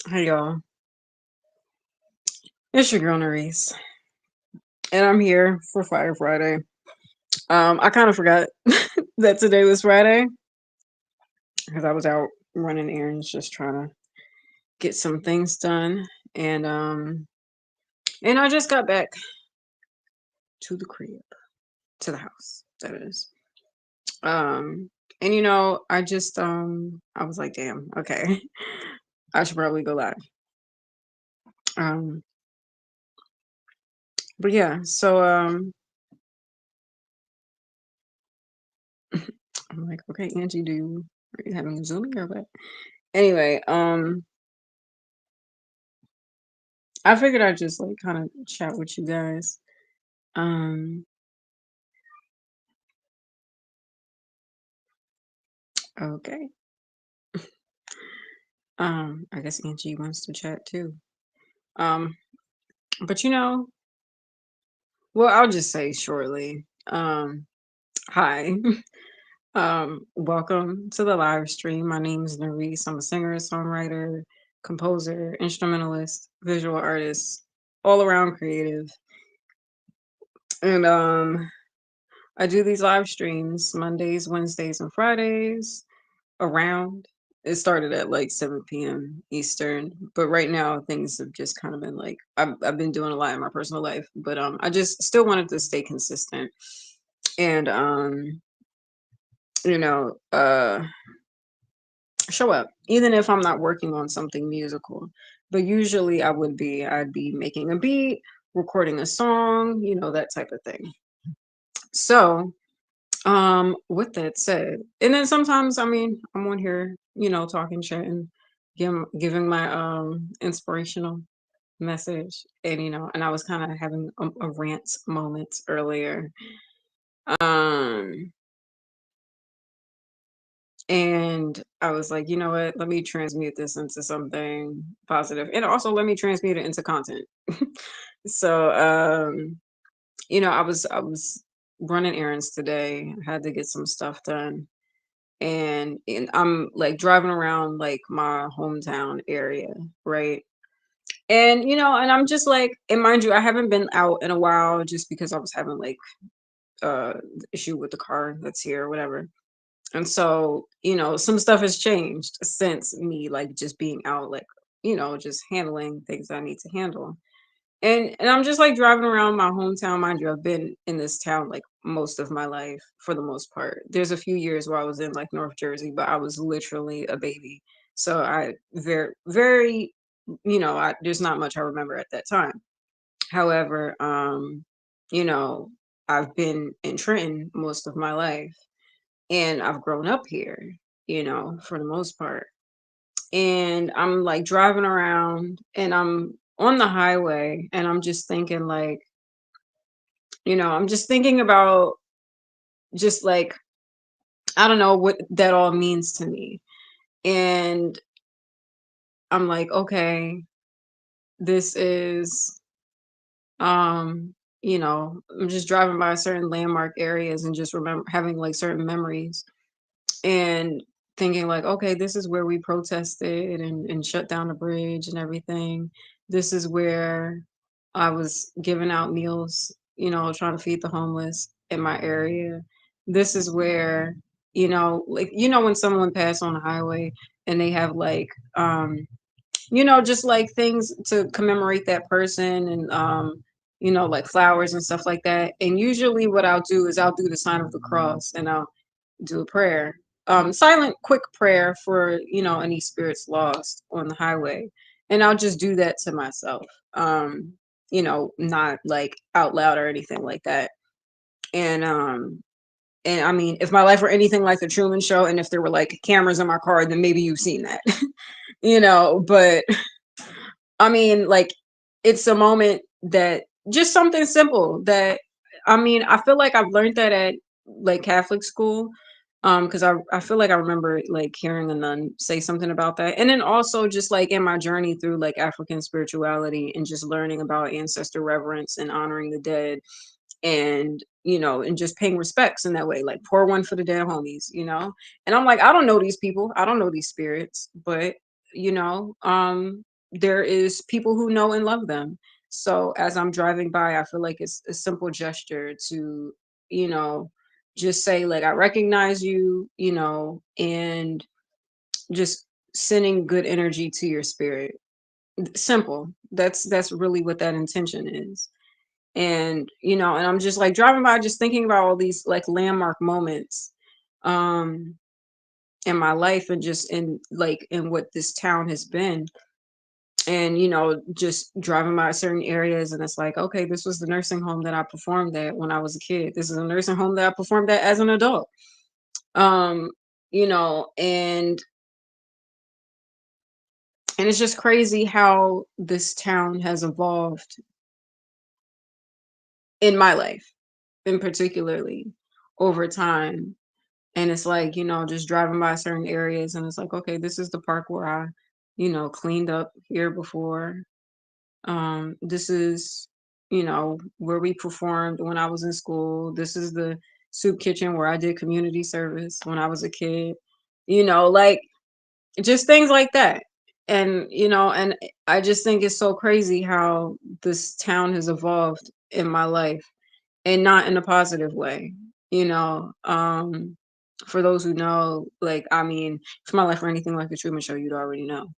Hey y'all, it's your girl Narice, and I'm here for Fire Friday. I kind of forgot that today was Friday because I was out running errands, just trying to get some things done, and um, and I just got back to the crib, to the house. That is, um, and I was like, damn, okay, I should probably go live. Um, but yeah, I'm like, okay, Angie, are you having a Zoom or what? Anyway, I figured I'd just like kind of chat with you guys. Um, okay. I guess Angie wants to chat too. Um, but well, I'll just say shortly. Hi. Welcome to the live stream. My name is Narice. I'm a singer, songwriter, composer, instrumentalist, visual artist, all around creative. And I do these live streams Mondays, Wednesdays, and Fridays around. It started at like 7 p.m. Eastern, but right now things have just kind of been like I've been doing a lot in my personal life, but I just still wanted to stay consistent and you know uh show up even if I'm not working on something musical. But usually I'd be making a beat, recording a song, that type of thing. So with that said, and then sometimes, I mean, I'm on here, talking, chatting, giving my inspirational message, and and I was kind of having a rant moment earlier, um, and I was like, you know what? Let me transmute this into something positive, and also let me transmute it into content. So, I was running errands today. I had to get some stuff done and I'm like driving around like my hometown area, right? And and I'm just like, and mind you, I haven't been out in a while just because I was having like issue with the car that's here or whatever. And so, some stuff has changed since me like just being out, like, just handling things I need to handle. And I'm just like driving around my hometown. Mind you, I've been in this town like most of my life for the most part. There's a few years where I was in like North Jersey, but I was literally a baby. So I very, very, there's not much I remember at that time. However, you know, I've been in Trenton most of my life and I've grown up here, for the most part. And I'm like driving around and I'm on the highway and I'm just thinking like, I'm just thinking about just like I don't know what that all means to me. And I'm like, okay, this is I'm just driving by certain landmark areas and just remember having like certain memories and thinking like, okay, this is where we protested and shut down the bridge and everything. This is where I was giving out meals, trying to feed the homeless in my area. This is where, like, when someone passed on the highway and they have like, just like things to commemorate that person and, like flowers and stuff like that. And usually what I'll do is I'll do the sign of the cross and I'll do a prayer, silent quick prayer for any spirits lost on the highway, and I'll just do that to myself, not like out loud or anything like that. And I mean, if my life were anything like the Truman Show and if there were like cameras in my car, then maybe you've seen that. But I mean, like, it's a moment that just something simple that, I mean, I feel like I've learned that at like Catholic school. Because I feel like I remember like hearing a nun say something about that. And then also just like in my journey through like African spirituality and just learning about ancestor reverence and honoring the dead and and just paying respects in that way, like pour one for the dead homies. And I'm like, I don't know these people, I don't know these spirits, but you know um there is people who know and love them. So as I'm driving by, I feel like it's a simple gesture to, you know, just say like, I recognize you, and just sending good energy to your spirit. Simple. That's really what that intention is. And and I'm just like driving by, just thinking about all these like landmark moments um in my life, and just in what this town has been. And just driving by certain areas, and it's like, okay, this was the nursing home that I performed at when I was a kid. This is a nursing home that I performed at as an adult. um and it's just crazy how this town has evolved in my life, in particularly, over time. And it's like, just driving by certain areas, and it's like, okay, this is the park where I cleaned up here before. This is where we performed when I was in school. This is the soup kitchen where I did community service when I was a kid. Like, just things like that. And I just think it's so crazy how this town has evolved in my life, and not in a positive way. you know um for those who know, like, I mean, if my life were anything like the Truman Show, you'd already know.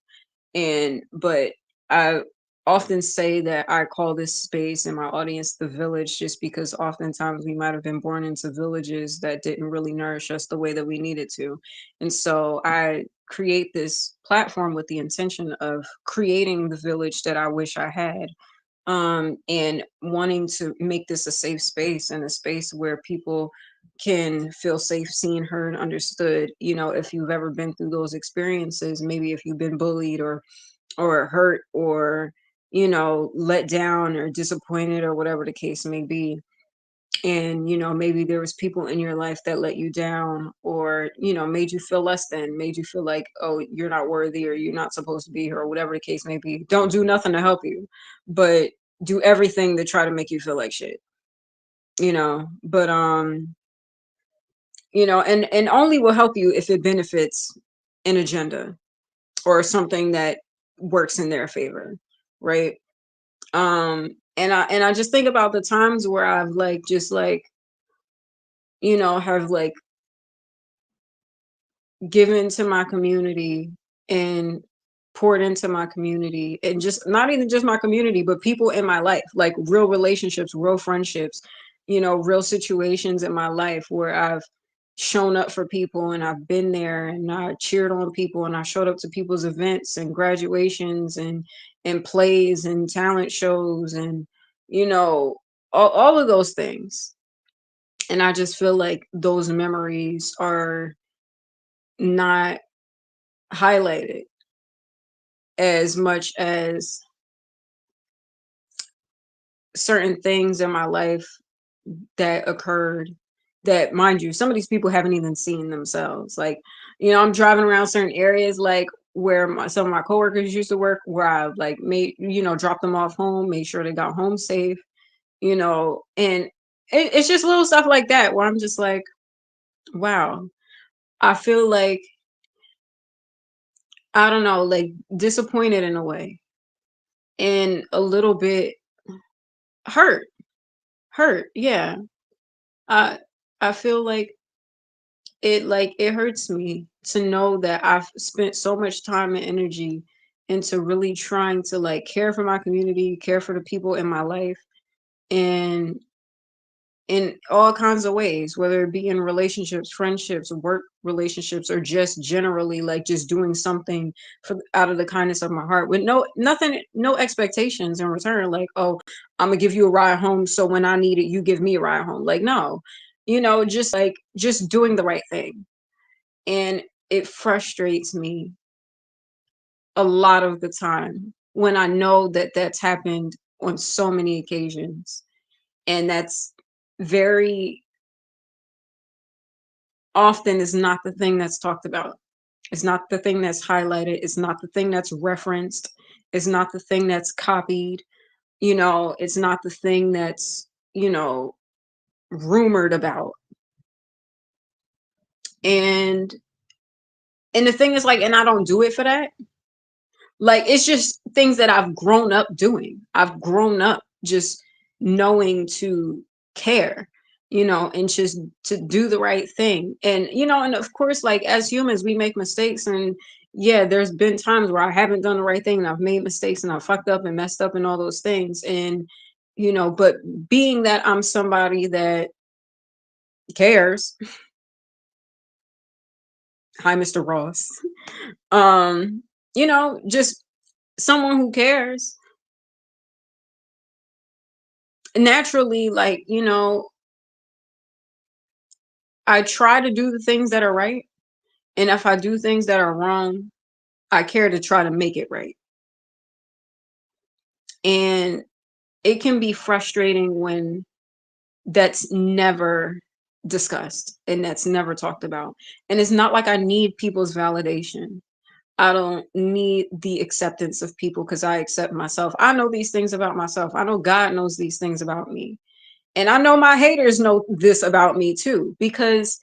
But I often say that I call this space and my audience the village, just because oftentimes we might have been born into villages that didn't really nourish us the way that we needed to. And so I create this platform with the intention of creating the village that I wish I had, and wanting to make this a safe space, and a space where people can feel safe, seen, heard, understood. If you've ever been through those experiences, maybe if you've been bullied or hurt, or let down or disappointed, or whatever the case may be. And maybe there was people in your life that let you down, or made you feel less than, made you feel like, oh, you're not worthy, or you're not supposed to be here, or whatever the case may be. Don't do nothing to help you, but do everything to try to make you feel like shit. But and only will help you if it benefits an agenda or something that works in their favor, right? And I just think about the times where I've like just like have like given to my community, and poured into my community, and just not even just my community, but people in my life, like real relationships, real friendships, real situations in my life where I've shown up for people, and I've been there, and I cheered on people, and I showed up to people's events and graduations, and plays and talent shows, and you know all of those things. And I just feel like those memories are not highlighted as much as certain things in my life that occurred, that, mind you, some of these people haven't even seen themselves. Like, I'm driving around certain areas, like where some of my coworkers used to work, where I like made, dropped them off home, made sure they got home safe, and it's just little stuff like that where I'm just like, wow. I feel like, I don't know, like disappointed in a way, and a little bit hurt. Yeah. I i feel like it hurts me to know that I've spent so much time and energy into really trying to like care for my community, care for the people in my life, and in all kinds of ways, whether it be in relationships, friendships, work relationships, or just generally like just doing something for out of the kindness of my heart, with nothing, no expectations in return. Like, oh, I'm gonna give you a ride home, so when I need it, you give me a ride home. Like, no, just like just doing the right thing. And it frustrates me a lot of the time when I know that that's happened on so many occasions. And that's very often is not the thing that's talked about. It's not the thing that's highlighted. It's not the thing that's referenced. It's not the thing that's copied. It's not the thing that's, rumored about. And and the thing is, like, and I don't do it for that. Like it's just things that I've grown up doing. I've grown up just knowing to care, and just to do the right thing. And and of course, like as humans, we make mistakes, and yeah, there's been times where I haven't done the right thing and I've made mistakes and I've fucked up and messed up and all those things. And but being that I'm somebody that cares, hi Mr. Ross. Just someone who cares, naturally, like, I try to do the things that are right. And if I do things that are wrong, I care to try to make it right. And it can be frustrating when that's never discussed and that's never talked about. And it's not like I need people's validation. I don't need the acceptance of people because I accept myself. I know these things about myself. I know God knows these things about me. And I know my haters know this about me too, because,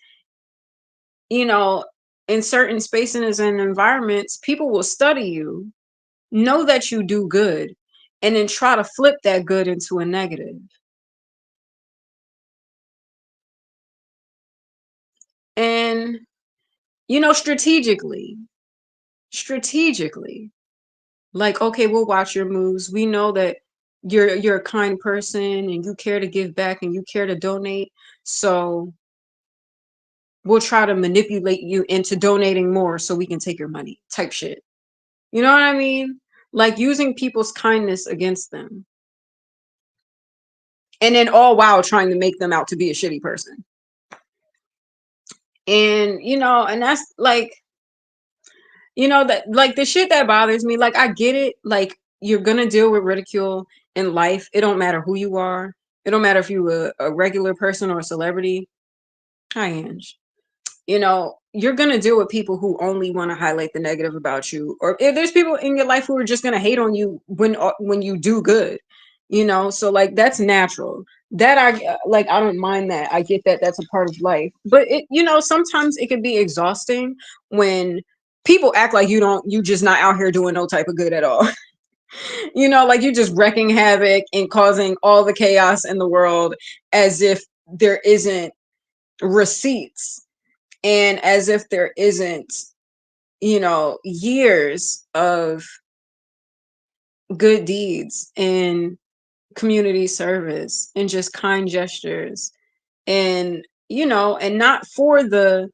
you know, in certain spaces and environments, people will study you, know that you do good, and then try to flip that good into a negative. And, strategically, like, okay, we'll watch your moves. We know that you're a kind person and you care to give back and you care to donate. So we'll try to manipulate you into donating more so we can take your money type shit. You know what I mean? Like using people's kindness against them. And then all while trying to make them out to be a shitty person. And and that's like, that like the shit that bothers me, like I get it, like you're gonna deal with ridicule in life. It don't matter who you are. It don't matter if you a regular person or a celebrity. Hi, Ange. You're going to deal with people who only want to highlight the negative about you, or if there's people in your life who are just going to hate on you when you do good. So like that's natural. That I don't mind that. I get that that's a part of life. But it sometimes it can be exhausting when people act like you just not out here doing no type of good at all. Like you just wrecking havoc and causing all the chaos in the world, as if there isn't receipts, and as if there isn't years of good deeds and community service and just kind gestures, and and not for the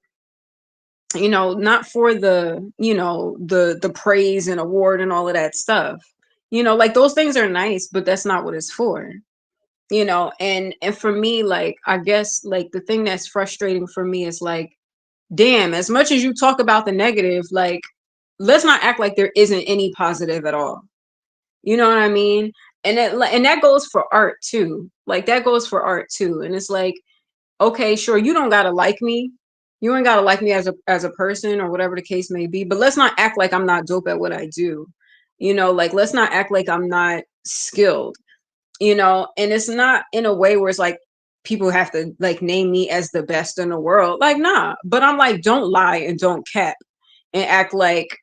praise and award and all of that stuff. Like those things are nice, but that's not what it's for. And for me, like I guess like the thing that's frustrating for me is like, damn, as much as you talk about the negative, like let's not act like there isn't any positive at all. You know what I mean? And that goes for art too. Like that goes for art too. And it's like, okay, sure, you don't gotta like me. You ain't gotta like me as a person or whatever the case may be. But let's not act like I'm not dope at what I do. Like let's not act like I'm not skilled. And it's not in a way where it's like people have to like name me as the best in the world. Like, nah. But I'm like, don't lie and don't cap and act like,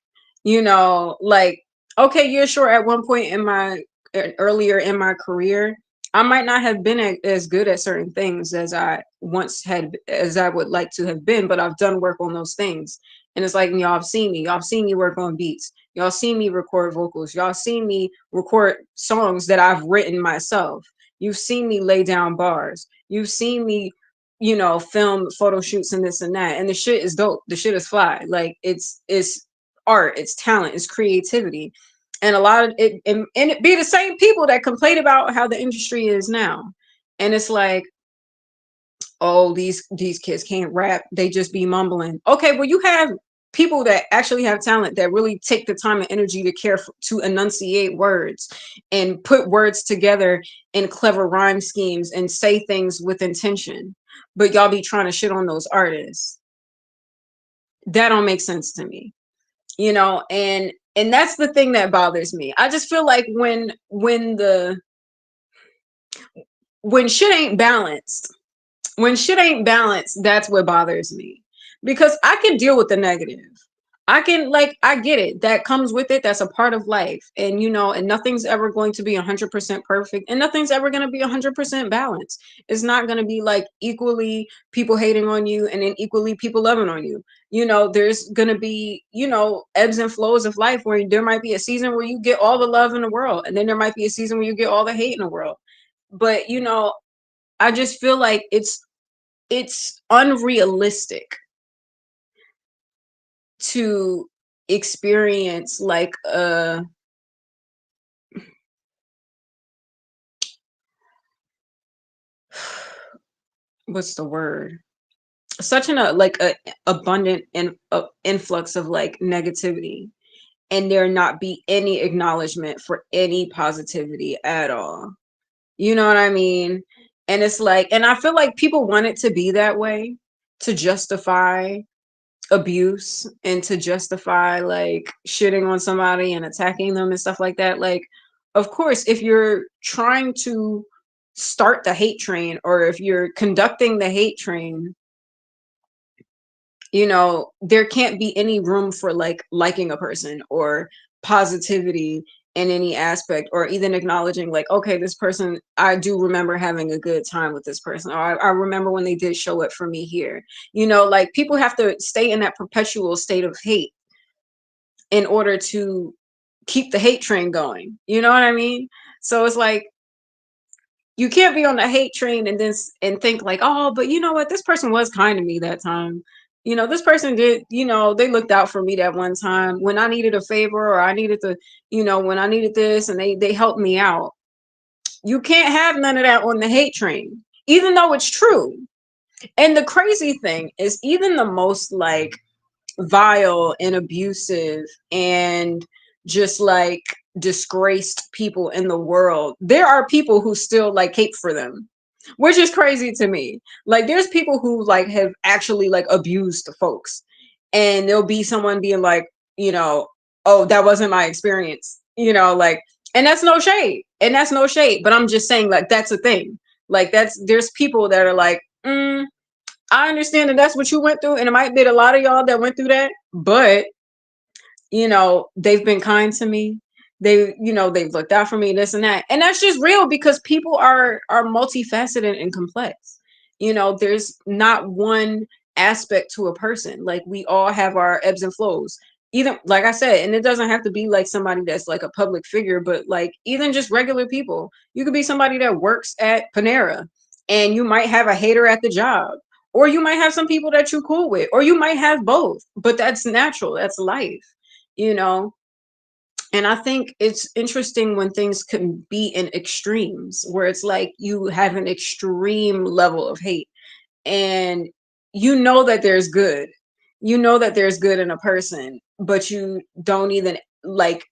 like, okay, yeah, sure. At one point in my earlier in my career, I might not have been as good at certain things as I once had, as I would like to have been, but I've done work on those things. And it's like, y'all have seen me work on beats. Y'all see me record vocals. Y'all see me record songs that I've written myself. You've seen me lay down bars. You've seen me, film photo shoots and this and that. And the shit is dope. The shit is fly. Like it's art, it's talent, it's creativity. And a lot of it, and it be the same people that complain about how the industry is now. And it's like, oh, these kids can't rap, they just be mumbling. Okay, well you have people that actually have talent that really take the time and energy to to enunciate words and put words together in clever rhyme schemes and say things with intention, but y'all be trying to shit on those artists. That don't make sense to me. And that's the thing that bothers me. I just feel like when shit ain't balanced, that's what bothers me. Because I can deal with the negative. I can like I get it. That comes with it. That's a part of life. And and nothing's ever going to be 100% perfect and nothing's ever going to be 100% balanced. It's not going to be like equally people hating on you and then equally people loving on you. There's going to be, ebbs and flows of life where there might be a season where you get all the love in the world and then there might be a season where you get all the hate in the world. But, I just feel like it's unrealistic to experience like what's the word, such an like a abundant influx of like negativity and there not be any acknowledgement for any positivity at all. You know what I mean? And it's like, and I feel like people want it to be that way to justify abuse and to justify like shitting on somebody and attacking them and stuff like that. Like, of course, if you're trying to start the hate train or if you're conducting the hate train, there can't be any room for like liking a person or positivity in any aspect or even acknowledging like, okay, this person, I do remember having a good time with this person, or I remember when they did show up for me here. Like people have to stay in that perpetual state of hate in order to keep the hate train going. You know what I mean? So it's like you can't be on the hate train and then and think like, oh, but you know what, this person was kind to me that time. This person did, they looked out for me that one time when I needed a favor or I needed to, when I needed this and they helped me out. You can't have none of that on the hate train, even though it's true. And the crazy thing is even the most like vile and abusive and just like disgraced people in the world, there are people who still like cape for them, which is crazy to me. Like there's people who like have actually like abused folks and there'll be someone being like, oh, that wasn't my experience, like, and that's no shade. And that's no shade. But I'm just saying like that's a thing. Like there's people that are like, I understand that that's what you went through, and it might be a lot of y'all that went through that, but they've been kind to me. They've looked out for me, this and that. And that's just real because people are multifaceted and complex. There's not one aspect to a person. Like we all have our ebbs and flows. Even like I said, and it doesn't have to be like somebody that's like a public figure, but like even just regular people. You could be somebody that works at Panera and you might have a hater at the job. Or you might have some people that you cool with, or you might have both, but that's natural. That's life you know and I think it's interesting when things can be in extremes where it's like you have an extreme level of hate and that there's good, that there's good in a person, but you don't even like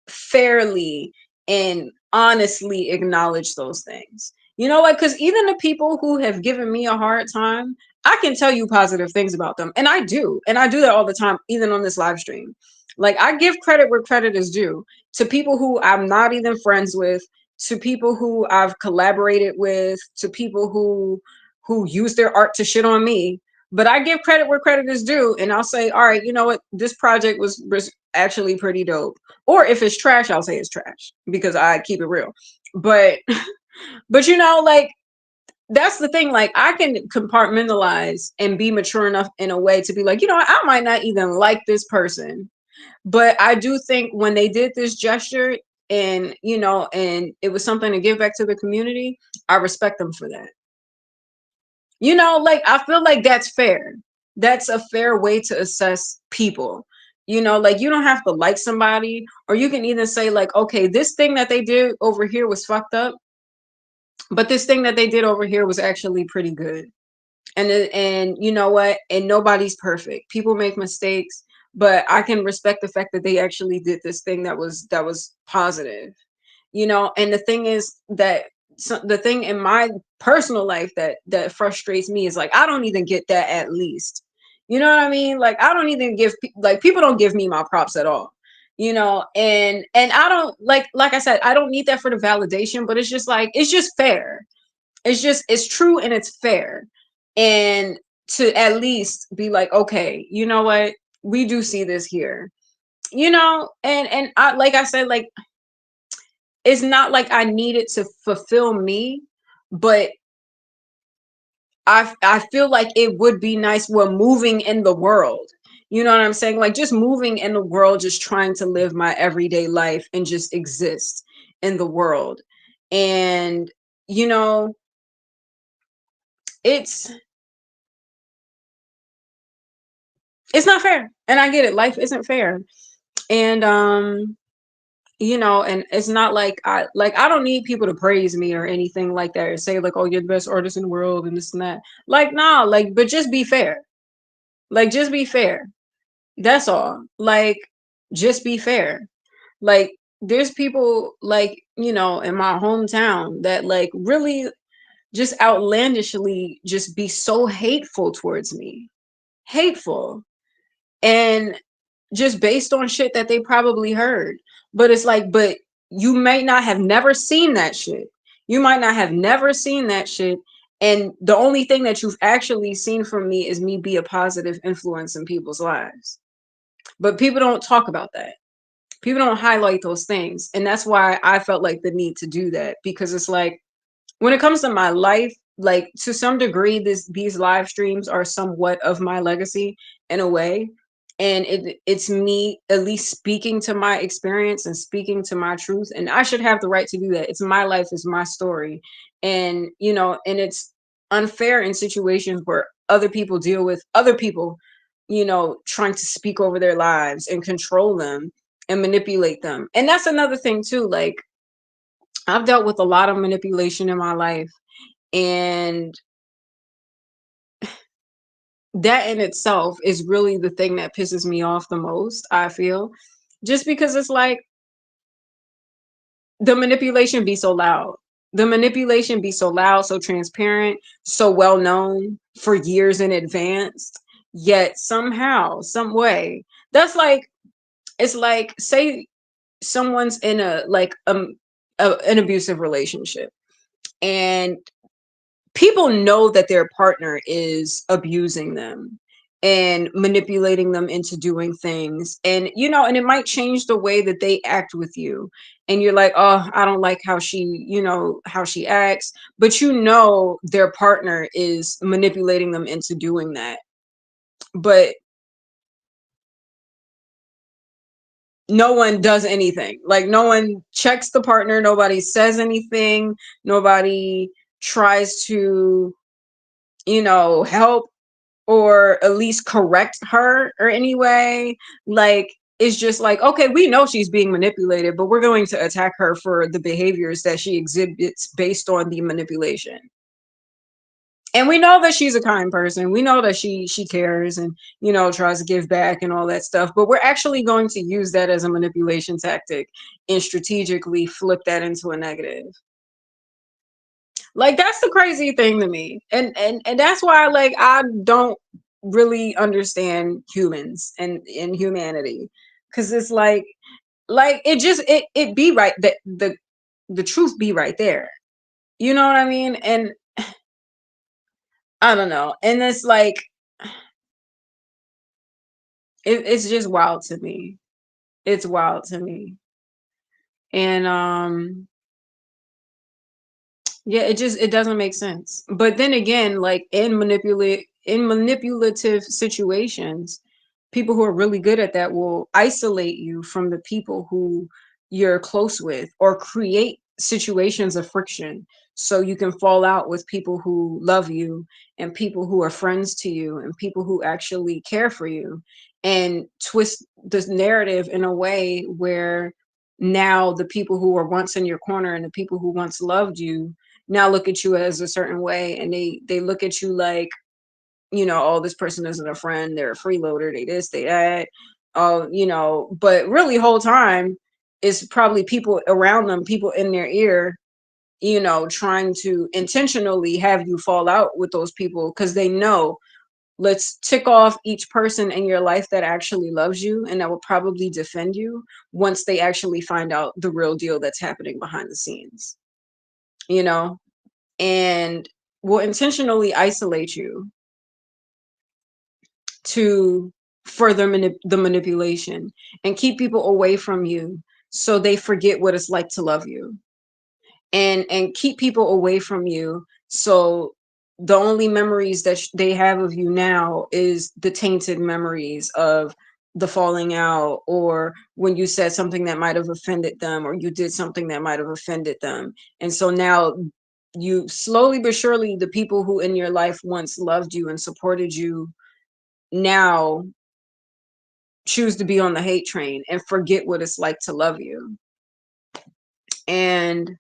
fairly and honestly acknowledge those things. Like, because even the people who have given me a hard time, I can tell you positive things about them. And I do. And I do that all the time, even on this live stream. Like, I give credit where credit is due to people who I'm not even friends with, to people who I've collaborated with, to people who use their art to shit on me. But I give credit where credit is due. And I'll say, all right, you know what? This project was actually pretty dope. Or if it's trash, I'll say it's trash because I keep it real. But but like that's the thing. Like I can compartmentalize and be mature enough in a way to be like, I might not even like this person, but I do think when they did this gesture and and it was something to give back to the community, I respect them for that. Like I feel like that's fair. That's a fair way to assess people. Like you don't have to like somebody, or you can either say like, okay, this thing that they did over here was fucked up, but this thing that they did over here was actually pretty good. And you know what? And nobody's perfect. People make mistakes, but I can respect the fact that they actually did this thing that was positive. And the thing is that the thing in my personal life that frustrates me is like I don't even get that. At least you know what I mean. Like I don't even give like people don't give me my props at all. And I don't like I said, I don't need that for the validation, but it's just like it's just fair. It's true and it's fair. And to at least be like, okay, you know what, we do see this here, you know, and I, like I said, like, it's not like I need it to fulfill me, but I feel like it would be nice when moving in the world. You know what I'm saying? Like just moving in the world, just trying to live my everyday life and just exist in the world. And you know, it's it's not fair. And I get it. Life isn't fair. And you know, and it's not like I don't need people to praise me or anything like that or say like, oh, you're the best artist in the world and this and that. Like, nah, like, but just be fair. Like, just be fair. That's all. Like, just be fair. Like, there's people like, you know, in my hometown that like really just outlandishly just be so hateful towards me. Hateful. And just based on shit that they probably heard. But it's like, but you may not have never seen that shit. You might not have never seen that shit. And the only thing that you've actually seen from me is me be a positive influence in people's lives. But people don't talk about that. People don't highlight those things. And that's why I felt like the need to do that, because it's like when it comes to my life, like to some degree, these live streams are somewhat of my legacy in a way. And it's me at least speaking to my experience and speaking to my truth. And I should have the right to do that. It's my life, it's my story. And you know, and it's unfair in situations where other people deal with other people, you know, trying to speak over their lives and control them and manipulate them. And that's another thing too. Like I've dealt with a lot of manipulation in my life, and that in itself is really the thing that pisses me off the most, I feel. Just because it's like the manipulation be so loud. The manipulation be so loud, so transparent, so well known for years in advance. Yet somehow, some way, that's like it's like say someone's in an abusive relationship, and people know that their partner is abusing them and manipulating them into doing things, and you know, and it might change the way that they act with you, and you're like, oh, I don't like how she, you know, how she acts, but you know their partner is manipulating them into doing that. But no one does anything. Like no one checks the partner, nobody says anything, nobody tries to, you know, help or at least correct her or anyway. Like it's just like, okay, we know she's being manipulated, but we're going to attack her for the behaviors that she exhibits based on the manipulation. And we know that she's a kind person. We know that she cares and, you know, tries to give back and all that stuff, but we're actually going to use that as a manipulation tactic and strategically flip that into a negative. Like that's the crazy thing to me. And that's why like I don't really understand humans and humanity, cuz it's like it just it be right that the truth be right there. You know what I mean? And I don't know. And it's like it's just wild to me. It's wild to me. And yeah, it doesn't make sense. But then again, like in manipulative situations, people who are really good at that will isolate you from the people who you're close with or create situations of friction so you can fall out with people who love you and people who are friends to you and people who actually care for you, and twist this narrative in a way where now the people who were once in your corner and the people who once loved you now look at you as a certain way, and they look at you like, you know, oh, this person isn't a friend, they're a freeloader, they this, they that, oh, you know, but really whole time it's probably people around them, people in their ear, you know, trying to intentionally have you fall out with those people because they know, let's tick off each person in your life that actually loves you and that will probably defend you once they actually find out the real deal that's happening behind the scenes, you know, and will intentionally isolate you to for the manipulation, and keep people away from you so they forget what it's like to love you, and keep people away from you so the only memories that they have of you now is the tainted memories of the falling out, or when you said something that might have offended them, or you did something that might have offended them. And so now you slowly but surely, the people who in your life once loved you and supported you now choose to be on the hate train and forget what it's like to love you. And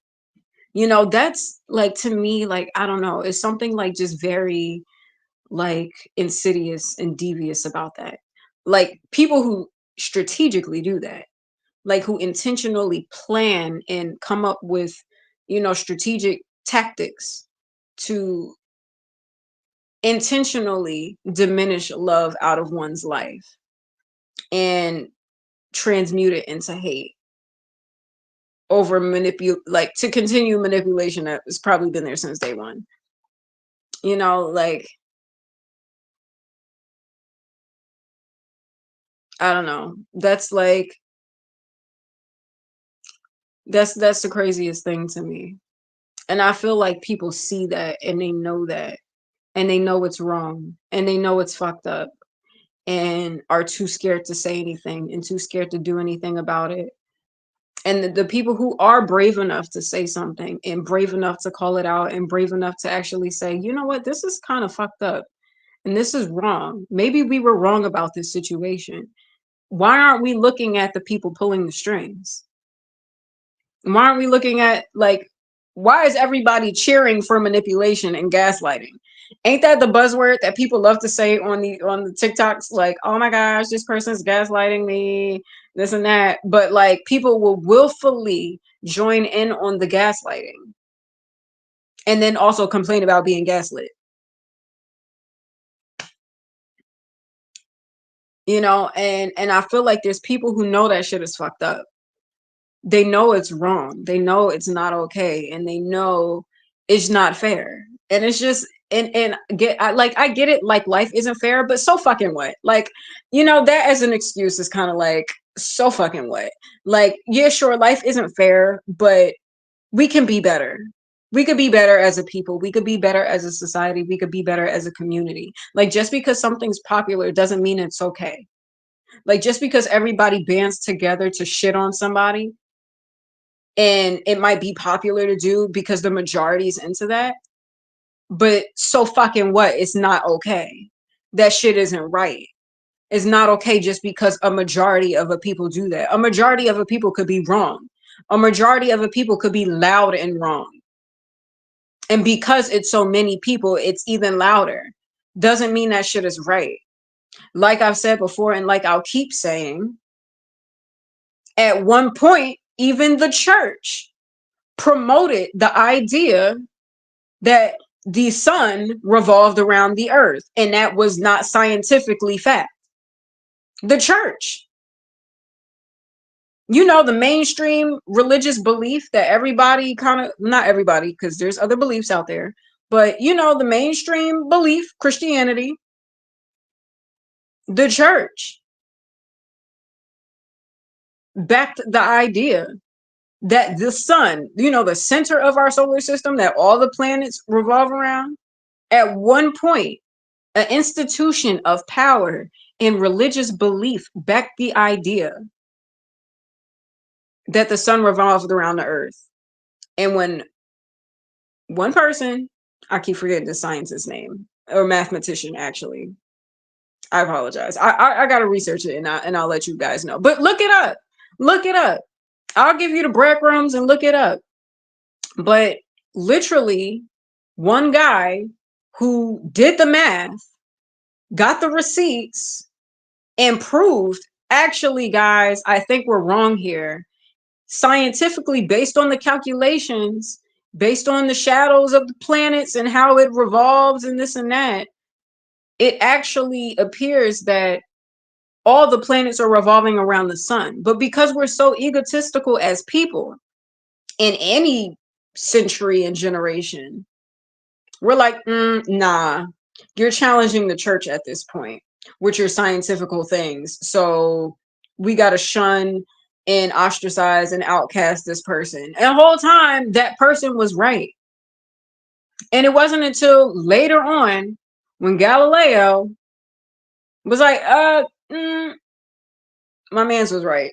that's like, to me, like, I don't know, it's something like just very like insidious and devious about that. Like people who strategically do that, like who intentionally plan and come up with, strategic tactics to intentionally diminish love out of one's life and transmute it into hate over like to continue manipulation that has probably been there since day one. Like, I don't know. That's like, that's the craziest thing to me. And I feel like people see that and they know that, and they know it's wrong, and they know it's fucked up, and are too scared to say anything and too scared to do anything about it. And the people who are brave enough to say something and brave enough to call it out and brave enough to actually say, you know what, this is kind of fucked up and this is wrong. Maybe we were wrong about this situation. Why aren't we looking at the people pulling the strings? Why aren't we looking at, like, why is everybody cheering for manipulation and gaslighting? Ain't that the buzzword that people love to say on the TikToks? Like, oh my gosh, this person's gaslighting me, this and that. But like, people will willfully join in on the gaslighting and then also complain about being gaslit. And I feel like there's people who know that shit is fucked up. They know it's wrong. They know it's not okay, and they know it's not fair. And it's just, and I get it, like life isn't fair, but so fucking what? Like, that as an excuse is kind of like, so fucking what? Like, yeah, sure, life isn't fair, but we can be better. We could be better as a people. We could be better as a society. We could be better as a community. Like, just because something's popular doesn't mean it's okay. Like, just because everybody bands together to shit on somebody, and it might be popular to do because the majority's into that, but so fucking what? It's not okay. That shit isn't right. It's not okay just because a majority of a people do that. A majority of a people could be wrong. A majority of a people could be loud and wrong. And because it's so many people, it's even louder. Doesn't mean that shit is right. Like I've said before, and like I'll keep saying, at one point, even the church promoted the idea that the sun revolved around the earth, and that was not scientifically fact. The church, the mainstream religious belief that everybody kind of, not everybody, because there's other beliefs out there, but the mainstream belief, Christianity, the church backed the idea that the sun, the center of our solar system, that all the planets revolve around. At one point, an institution of power and religious belief backed the idea that the sun revolved around the earth. And when one person, I keep forgetting the scientist's name, or mathematician, actually, I apologize. I gotta research it, and I'll let you guys know. But look it up. Look it up. I'll give you the breadcrumbs and look it up. But literally, one guy who did the math, got the receipts, and proved, actually, guys, I think we're wrong here. Scientifically, based on the calculations, based on the shadows of the planets and how it revolves and this and that, it actually appears that all the planets are revolving around the sun. But because we're so egotistical as people in any century and generation, we're like, nah, you're challenging the church at this point. with your scientifical things. So we got to shun and ostracize and outcast this person. And the whole time, that person was right. And it wasn't until later on when Galileo was like, my man's was right.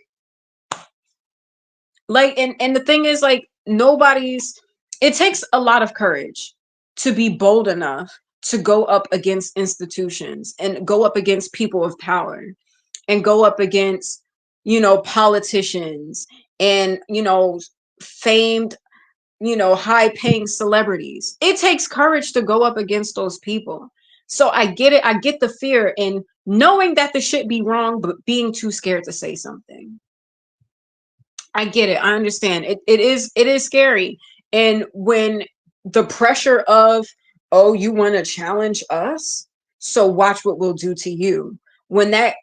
Like, and the thing is, like, it takes a lot of courage to be bold enough to go up against institutions and go up against people of power and go up against, politicians and, famed, high paying celebrities. It takes courage to go up against those people. So I get it. I get the fear in knowing that the shit be wrong, but being too scared to say something. I get it. I understand. It is scary. And when the pressure of, oh, you want to challenge us? So watch what we'll do to you. When that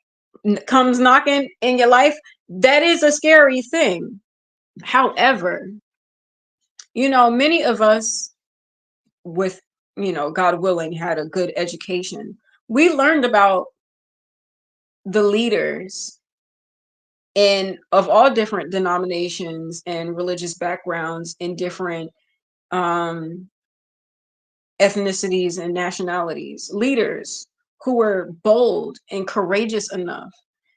comes knocking in your life, that is a scary thing. However, many of us with, God willing, had a good education. We learned about the leaders and of all different denominations and religious backgrounds in different um, ethnicities and nationalities, leaders who were bold and courageous enough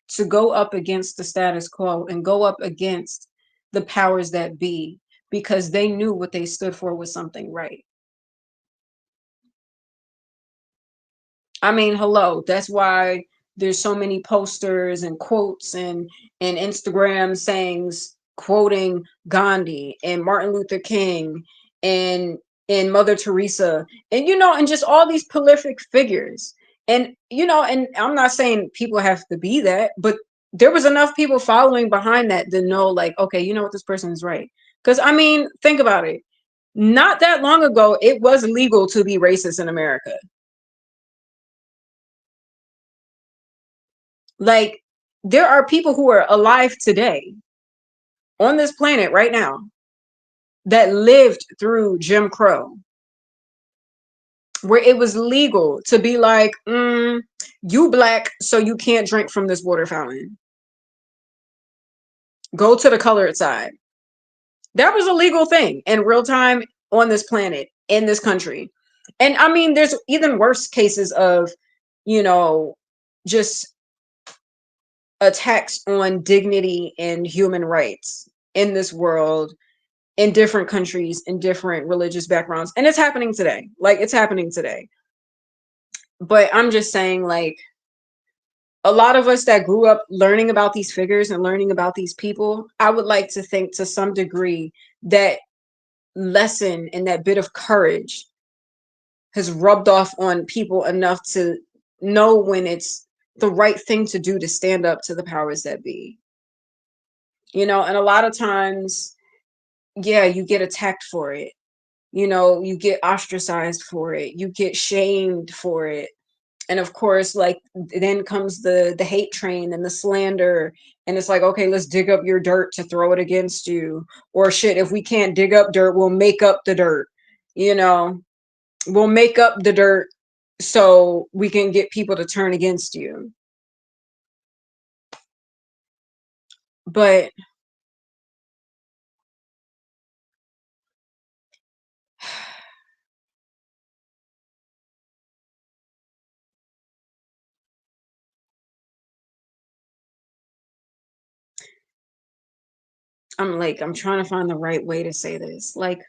to go up against the status quo and go up against the powers that be because they knew what they stood for was something right. I mean, hello, that's why there's so many posters and quotes and Instagram sayings quoting Gandhi and Martin Luther King and Mother Teresa and and just all these prolific figures. And and I'm not saying people have to be that, but there was enough people following behind that to know, like, okay, you know what, this person is right. Because I mean, think about it. Not that long ago, it was legal to be racist in America. Like, there are people who are alive today on this planet right now that lived through Jim Crow, where it was legal to be like, you black, so you can't drink from this water fountain. Go to the colored side. That was a legal thing in real time on this planet, in this country. And I mean, there's even worse cases of, you know, just attacks on dignity and human rights in this world, in different countries, in different religious backgrounds. And it's happening today. Like, it's happening today. But I'm just saying, like, a lot of us that grew up learning about these figures and learning about these people, I would like to think to some degree that lesson and that bit of courage has rubbed off on people enough to know when it's the right thing to do to stand up to the powers that be. And a lot of times, yeah, you get attacked for it. You get ostracized for it. You get shamed for it. And of course, like, then comes the hate train and the slander. And it's like, okay, let's dig up your dirt to throw it against you. Or shit, if we can't dig up dirt, we'll make up the dirt. You know, we'll make up the dirt so we can get people to turn against you. But I'm trying to find the right way to say this. Like,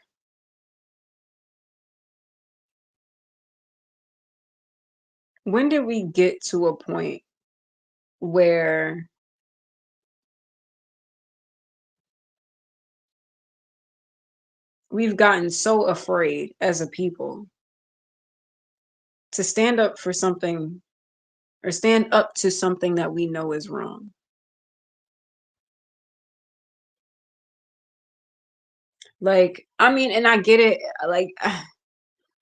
when did we get to a point where we've gotten so afraid as a people to stand up for something or stand up to something that we know is wrong? Like, I mean, and I get it. Like, I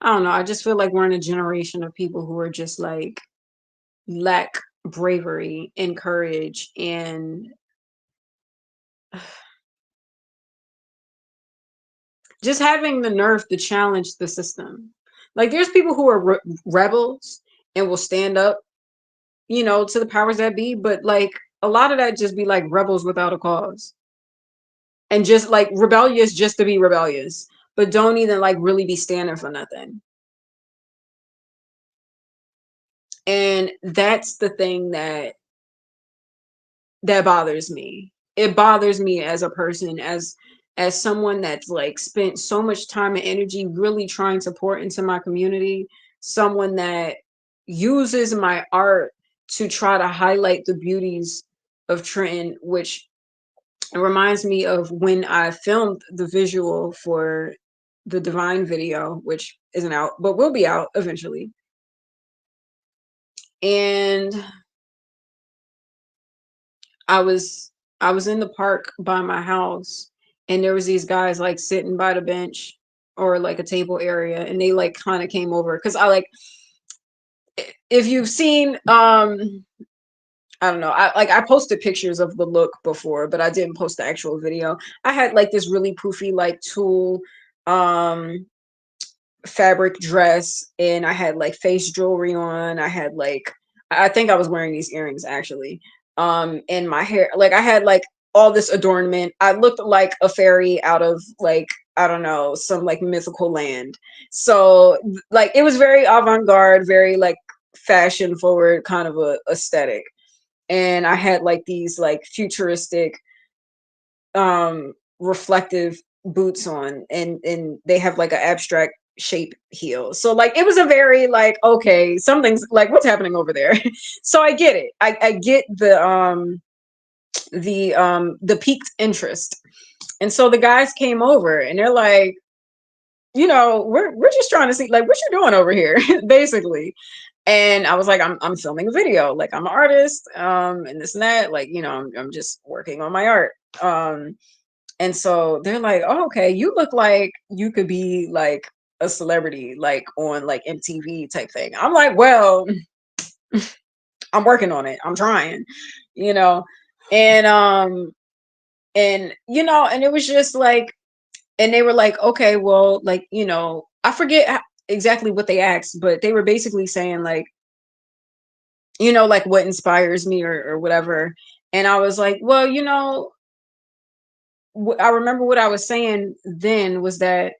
don't know. I just feel like we're in a generation of people who are just like lack bravery and courage and just having the nerve to challenge the system. Like, there's people who are rebels and will stand up to the powers that be, but like a lot of that just be like rebels without a cause and just like rebellious just to be rebellious, but don't even like really be standing for nothing. And that's the thing that bothers me. It bothers me as a person, as someone that's like spent so much time and energy really trying to pour into my community, someone that uses my art to try to highlight the beauties of Trenton, which reminds me of when I filmed the visual for the Divine video, which isn't out, but will be out eventually. And I was I was in the park by my house, and there was these guys like sitting by the bench or like a table area, and they like kind of came over because I like, if you've seen I don't know, I posted pictures of the look before, but I didn't post the actual video. I had like this really poofy like tulle um fabric dress, and I had like face jewelry on. I had like, I think I was wearing these earrings actually. And my hair, like I had like all this adornment. I looked like a fairy out of like, I don't know, some like mythical land. So like it was very avant-garde, very like fashion forward kind of a aesthetic. And I had like these like futuristic reflective boots on, and they have like an abstract shape heel. So like it was a very like, okay, something's like, what's happening over there? So I get it. I get the piqued interest. And so the guys came over and they're like, we're just trying to see like what you're doing over here, basically. And I was like, I'm filming a video, like I'm an artist, and this and that, like, I'm just working on my art. And so they're like, oh, okay, you look like you could be like a celebrity, like on like MTV type thing. I'm like, well, I'm working on it. I'm trying, you know. And and it was just like, and they were like, okay, well, like, I forget exactly what they asked, but they were basically saying like, like what inspires me or whatever. And I was like, well, I remember what I was saying then was that,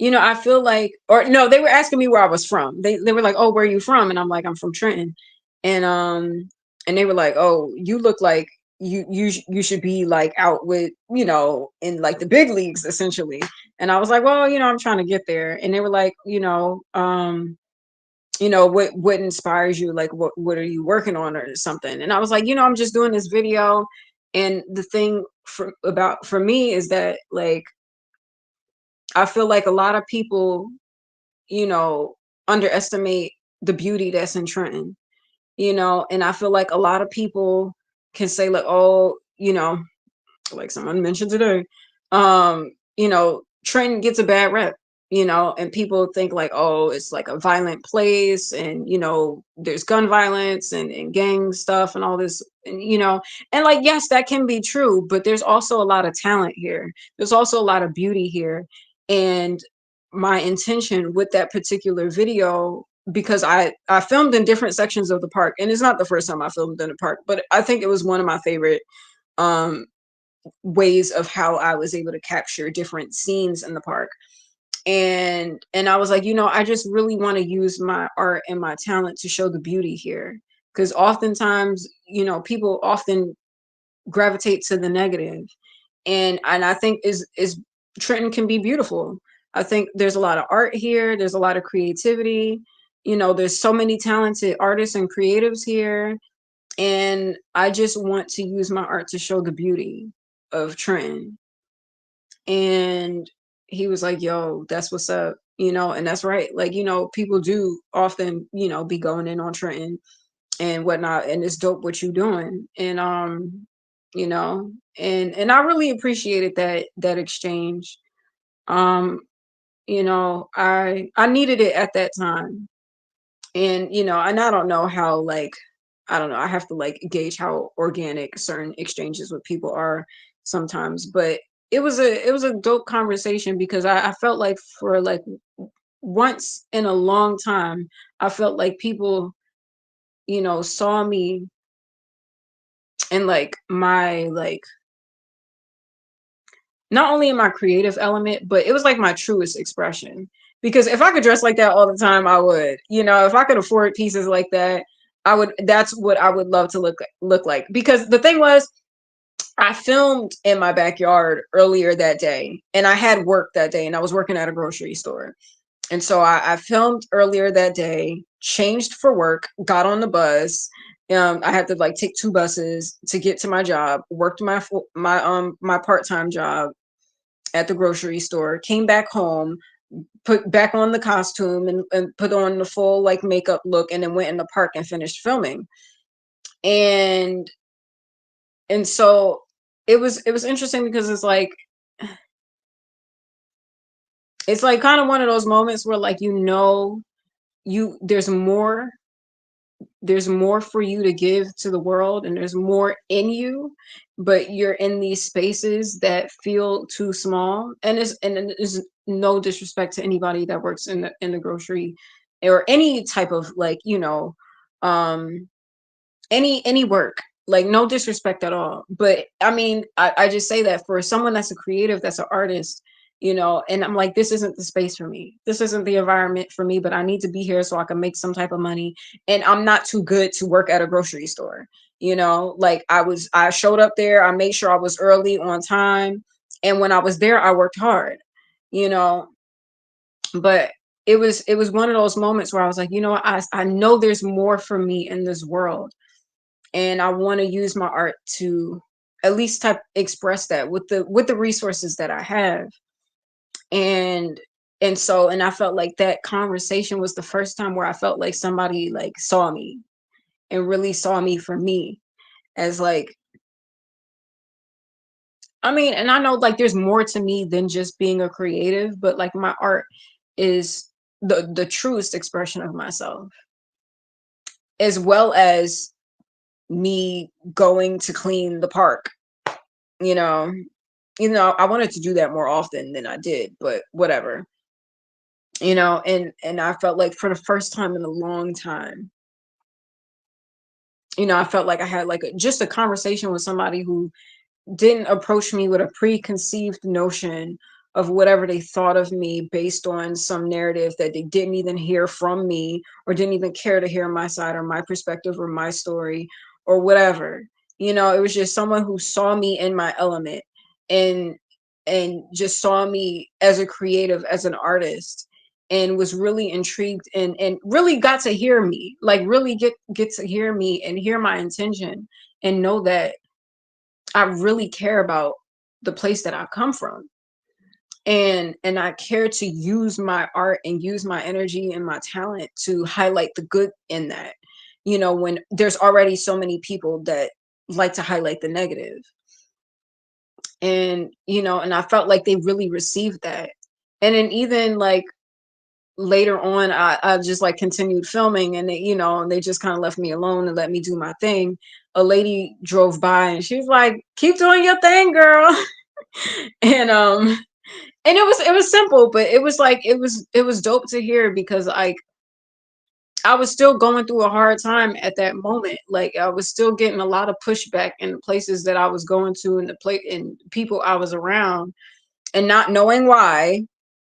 I feel like, or no, they were asking me where I was from. They were like, "Oh, where are you from?" And I'm like, "I'm from Trenton." And and they were like, "Oh, you look like you should be like out with, in like the big leagues essentially." And I was like, "Well, I'm trying to get there." And they were like, what inspires you? Like what are you working on or something? And I was like, I'm just doing this video. And the thing for me is that like I feel like a lot of people, you know, underestimate the beauty that's in Trenton, and I feel like a lot of people can say like, oh, like someone mentioned today, Trenton gets a bad rep, and people think like, oh, it's like a violent place, and there's gun violence and gang stuff and all this, and like, yes, that can be true, but there's also a lot of talent here. There's also a lot of beauty here. And my intention with that particular video, because I filmed in different sections of the park, and it's not the first time I filmed in a park, but I think it was one of my favorite um ways of how I was able to capture different scenes in the park. And I was like, I just really want to use my art and my talent to show the beauty here, because oftentimes, people often gravitate to the negative. And I think is Trenton can be beautiful. I think there's a lot of art here, there's a lot of creativity, there's so many talented artists and creatives here, and I just want to use my art to show the beauty of Trenton. And he was like, yo, that's what's up, and that's right. Like, people do often, be going in on Trenton and whatnot, and it's dope what you doing. And you know, and I really appreciated that exchange. Um, I needed it at that time. And and I don't know how, like, I don't know, I have to like gauge how organic certain exchanges with people are sometimes, but it was a dope conversation, because I felt like for like once in a long time I felt like people saw me in like my like not only in my creative element, but it was like my truest expression. Because if I could dress like that all the time, I would. If I could afford pieces like that, I would. That's what I would love to look like. Because the thing was, I filmed in my backyard earlier that day, and I had work that day, and I was working at a grocery store. And so I filmed earlier that day, changed for work, got on the bus. I had to like take two buses to get to my job. Worked my part-time job at the grocery store. Came back home, put back on the costume, and put on the full like makeup look, and then went in the park and finished filming. And so it was interesting because it's like kind of one of those moments where like you there's more for you to give to the world, and there's more in you, but you're in these spaces that feel too small. And it's no disrespect to anybody that works in the grocery or any type of like um any work, like no disrespect at all, but I mean, I just say that for someone that's a creative, that's an artist, and I'm like, this isn't the space for me, this isn't the environment for me, but I need to be here so I can make some type of money. And I'm not too good to work at a grocery store. Like I showed up there, I made sure I was early on time, and when I was there I worked hard, you know but it was one of those moments where I was like, I know there's more for me in this world, and I want to use my art to at least type express that with the resources that I have. And and so and I felt like that conversation was the first time where I felt like somebody like saw me and really saw me for me, as like, I mean, and I know like there's more to me than just being a creative, but like my art is the truest expression of myself, as well as me going to clean the park, you know I wanted to do that more often than I did, but whatever. And I felt like for the first time in a long time, I felt like I had like just a conversation with somebody who didn't approach me with a preconceived notion of whatever they thought of me based on some narrative that they didn't even hear from me, or didn't even care to hear my side or my perspective or my story or whatever. It was just someone who saw me in my element, and just saw me as a creative, as an artist, and was really intrigued, and really got to hear me, like really get to hear me and hear my intention, and know that I really care about the place that I come from. And I care to use my art and use my energy and my talent to highlight the good in that. When there's already so many people that like to highlight the negative. And I felt like they really received that. And then even like later on, I just like continued filming, and they just kind of left me alone and let me do my thing. A lady drove by and she was like, keep doing your thing, girl. And and it was simple, but it was like it was dope to hear, because like I was still going through a hard time at that moment. Like I was still getting a lot of pushback in the places that I was going to, and the place and people I was around, and not knowing why,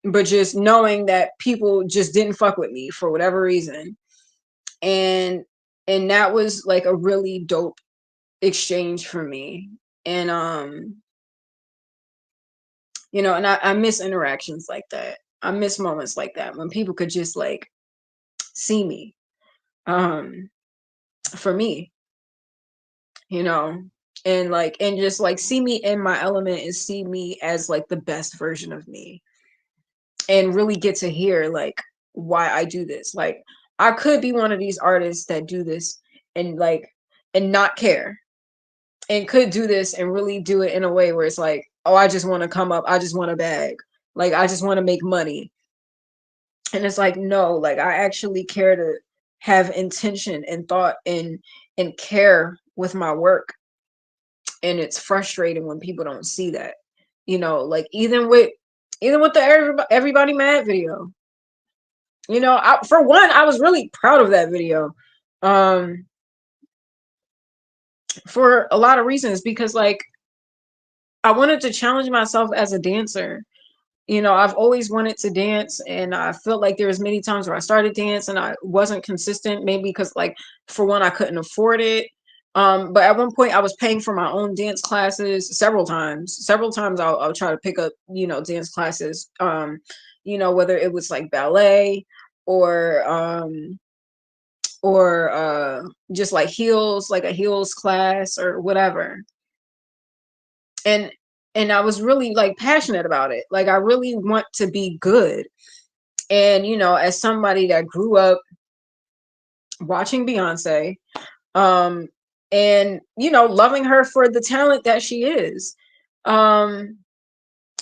but just knowing that people just didn't fuck with me for whatever reason. And and that was like a really dope exchange for me. And I miss interactions like that. I miss moments like that when people could just like see me, um for me, you know and just like see me in my element, and see me as like the best version of me, and really get to hear like why I do this. Like I could be one of these artists that do this and like and not care, and could do this and really do it in a way where it's like, oh, I just want to come up, I just want a bag, like I just want to make money. And it's like, no, like I actually care to have intention and thought and care with my work. And it's frustrating when people don't see that. Like even with the everybody mad video. For one, I was really proud of that video. um for a lot of reasons, because like I wanted to challenge myself as a dancer. You know, I've always wanted to dance, and I felt like there was many times where I started dance and I wasn't consistent, maybe because like for one I couldn't afford it. But at one point I was paying for my own dance classes several times. Several times I'll try to pick up, you know, dance classes. You know, whether it was like ballet or just like heels, like a heels class or whatever. And I was really like passionate about it. Like I really want to be good. And you know, as somebody that grew up watching Beyonce, um, and you know, loving her for the talent that she is, um,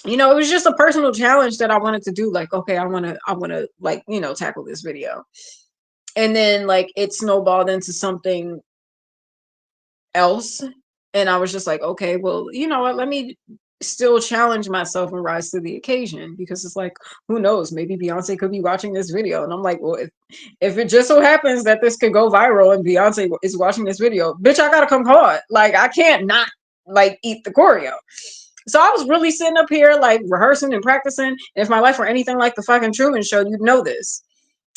you know, it was just a personal challenge that I wanted to do. Like, okay, I want to like, you know, tackle this video. And then like it snowballed into something else. And I was just like, okay, well, you know what? Let me still challenge myself and rise to the occasion, because it's like, who knows? Maybe Beyonce could be watching this video. And I'm like, well, if it just so happens that this could go viral and Beyonce is watching this video, bitch, I gotta come hard. Like, I can't not like eat the choreo. So I was really sitting up here like rehearsing and practicing. And if my life were anything like the fucking Truman Show, you'd know this.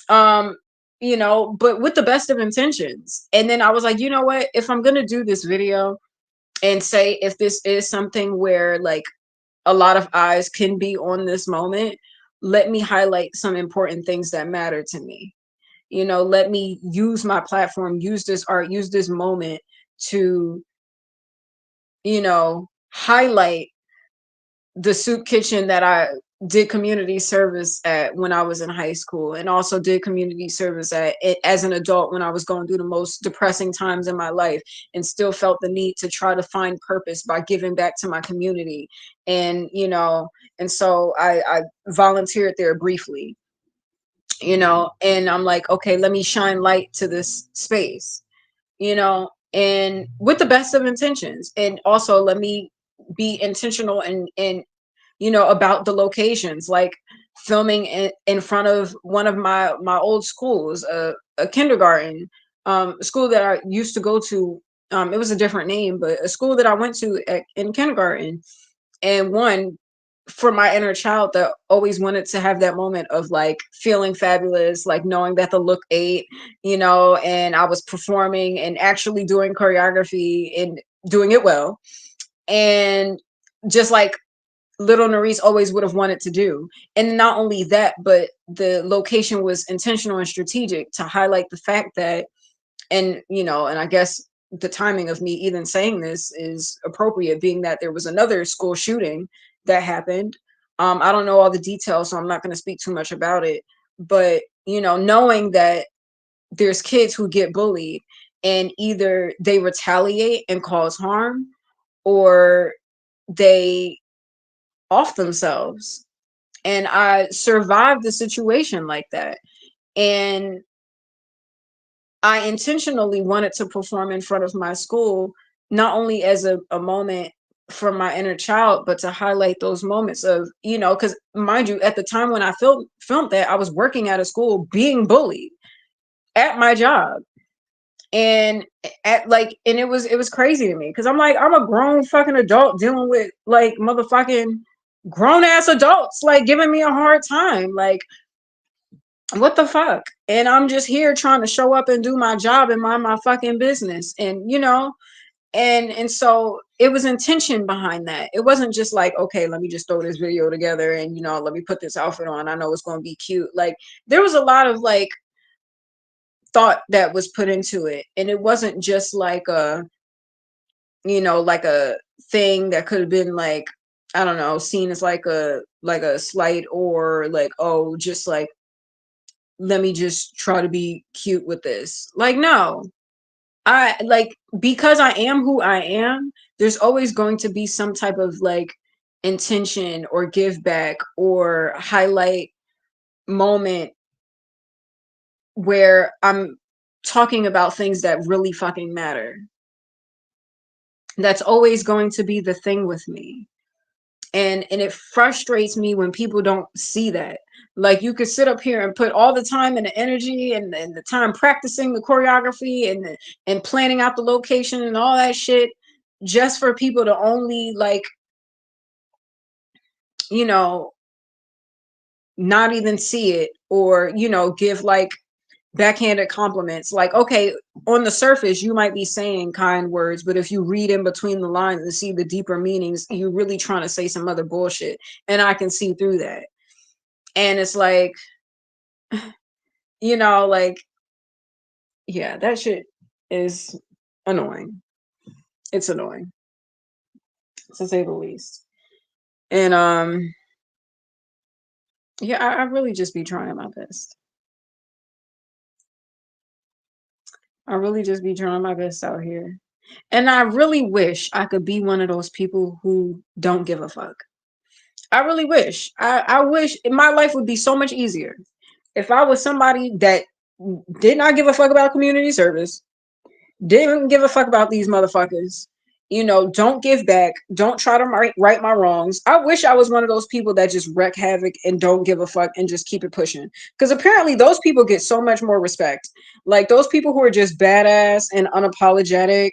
Um, you know, but with the best of intentions. And then I was like, you know what? If I'm gonna do this video, and say if this is something where like a lot of eyes can be on this moment, let me highlight some important things that matter to me. You know, let me use my platform, use this art, use this moment to, you know, highlight the soup kitchen that I did community service at when I was in high school, and also did community service at it as an adult when I was going through the most depressing times in my life, and still felt the need to try to find purpose by giving back to my community. And you know, and so I volunteered there briefly, you know, and I'm like, okay, let me shine light to this space, you know, and with the best of intentions. And also let me be intentional and you know, about the locations, like filming in front of one of my old schools, a kindergarten school that I used to go to. It was a different name, but a school that I went to in kindergarten. And one, for my inner child that always wanted to have that moment of like feeling fabulous, like knowing that the look ate, you know, and I was performing and actually doing choreography and doing it well. And just like little Narice always would have wanted to do. And not only that, but the location was intentional and strategic to highlight the fact that, and you know, and I guess the timing of me even saying this is appropriate, being that there was another school shooting that happened. I don't know all the details, so I'm not going to speak too much about it. But you know, knowing that there's kids who get bullied, and either they retaliate and cause harm, or they off themselves. And I survived the situation like that. And I intentionally wanted to perform in front of my school, not only as a moment from my inner child, but to highlight those moments of, you know, because mind you, at the time when I filmed that, I was working at a school being bullied at my job. And at like, and it was crazy to me, because I'm like, I'm a grown fucking adult dealing with like motherfucking grown ass adults like giving me a hard time. Like, what the fuck? And I'm just here trying to show up and do my job and mind my fucking business. And you know, and so it was intention behind that. It wasn't just like, okay, let me just throw this video together and you know, let me put this outfit on, I know it's going to be cute. Like, there was a lot of like thought that was put into it, and it wasn't just like a, you know, like a thing that could have been like, I don't know, seen as like a slight, or like, oh, just like, let me just try to be cute with this. Like, no. I like, because I am who I am, there's always going to be some type of like intention or give back or highlight moment where I'm talking about things that really fucking matter. That's always going to be the thing with me. And it frustrates me when people don't see that. Like, you could sit up here and put all the time and the energy and the time practicing the choreography and planning out the location and all that shit, just for people to only, like, you know, not even see it, or, give like backhanded compliments. Like, okay, on the surface you might be saying kind words, but if you read in between the lines and see the deeper meanings, you're really trying to say some other bullshit, and I can see through that. And it's like, like, yeah, that shit is annoying. It's annoying, to say the least. And yeah, I really just be trying my best. I really just be trying my best out here. And I really wish I could be one of those people who don't give a fuck. I really wish. I wish my life would be so much easier if I was somebody that did not give a fuck about community service, didn't give a fuck about these motherfuckers. Don't give back. Don't try to right my wrongs. I wish I was one of those people that just wreak havoc and don't give a fuck and just keep it pushing. Because apparently those people get so much more respect. Like, those people who are just badass and unapologetic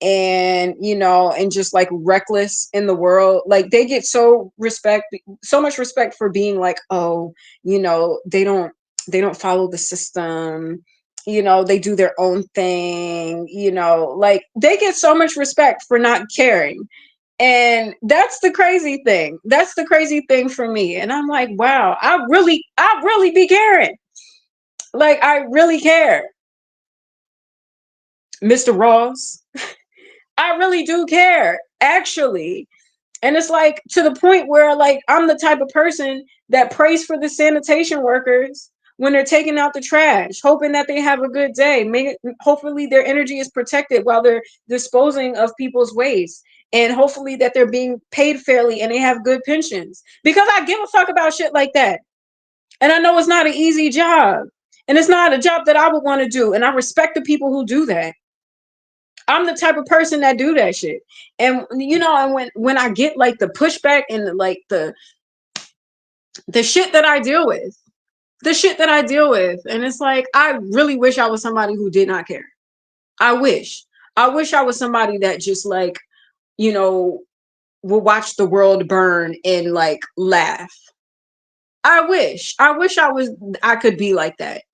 and, and just like reckless in the world, like, they get so much respect for being like, oh, they don't follow the system, they do their own thing, like, they get so much respect for not caring. And that's the crazy thing. That's the crazy thing for me. And I'm like, wow, I really be caring. Like, I really care. Mr. Ross, I really do care, actually. And it's like, to the point where, like, I'm the type of person that prays for the sanitation workers when they're taking out the trash, hoping that they have a good day. Hopefully their energy is protected while they're disposing of people's waste. And hopefully that they're being paid fairly and they have good pensions. Because I give a fuck about shit like that. And I know it's not an easy job. And it's not a job that I would want to do. And I respect the people who do that. I'm the type of person that do that shit. And and when I get like the pushback and like the shit that I deal with, and it's like, I really wish I was somebody who did not care. I wish. I wish I was somebody that just, like, you know, will watch the world burn and like laugh. I could be like that.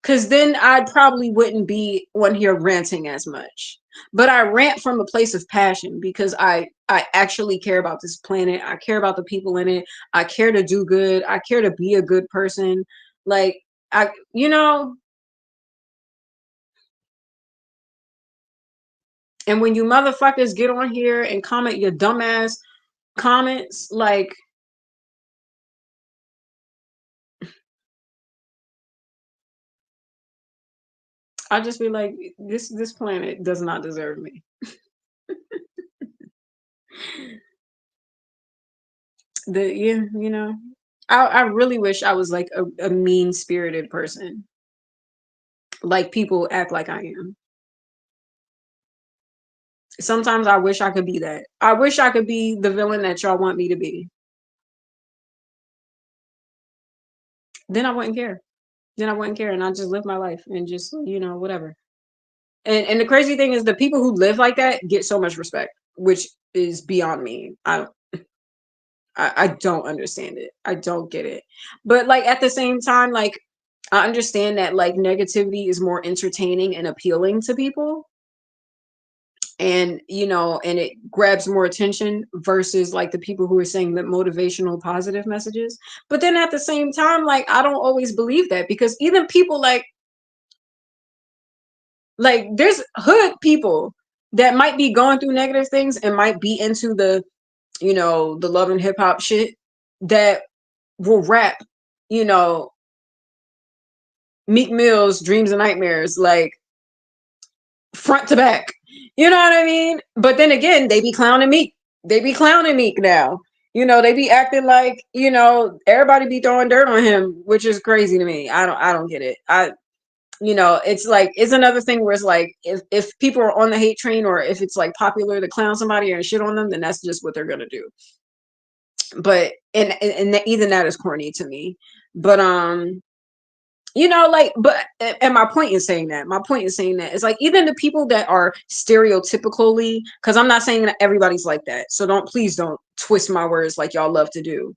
Cause then I probably wouldn't be on here ranting as much. But I rant from a place of passion because I actually care about this planet. I care about the people in it. I care to do good. I care to be a good person. Like, I and when you motherfuckers get on here and comment your dumbass comments, like, I just be like, this planet does not deserve me. Yeah, I really wish I was like a mean spirited person, like people act like I am. Sometimes I wish I could be that. I wish I could be the villain that y'all want me to be. Then I wouldn't care. Then I wouldn't care, and I just live my life and just, whatever. And the crazy thing is, the people who live like that get so much respect, which is beyond me. I don't understand it. I don't get it. But like, at the same time, like, I understand that like negativity is more entertaining and appealing to people, and and it grabs more attention versus like the people who are saying the motivational positive messages. But then at the same time, like, I don't always believe that, because even people like there's hood people that might be going through negative things and might be into the love and hip hop shit, that will rap, you know Meek Mill's Dreams and Nightmares, like, front to back. You know what I mean? But then again, they be clowning Meek. They be clowning Meek now. They be acting like, everybody be throwing dirt on him, which is crazy to me. I don't get it. It's like, it's another thing where it's like, if people are on the hate train, or if it's like popular to clown somebody or shit on them, then that's just what they're gonna do. But even that is corny to me. But you know, like, but and my point in saying that, my point in saying that is like even the people that are stereotypically, because I'm not saying that everybody's like that. So please don't twist my words like y'all love to do.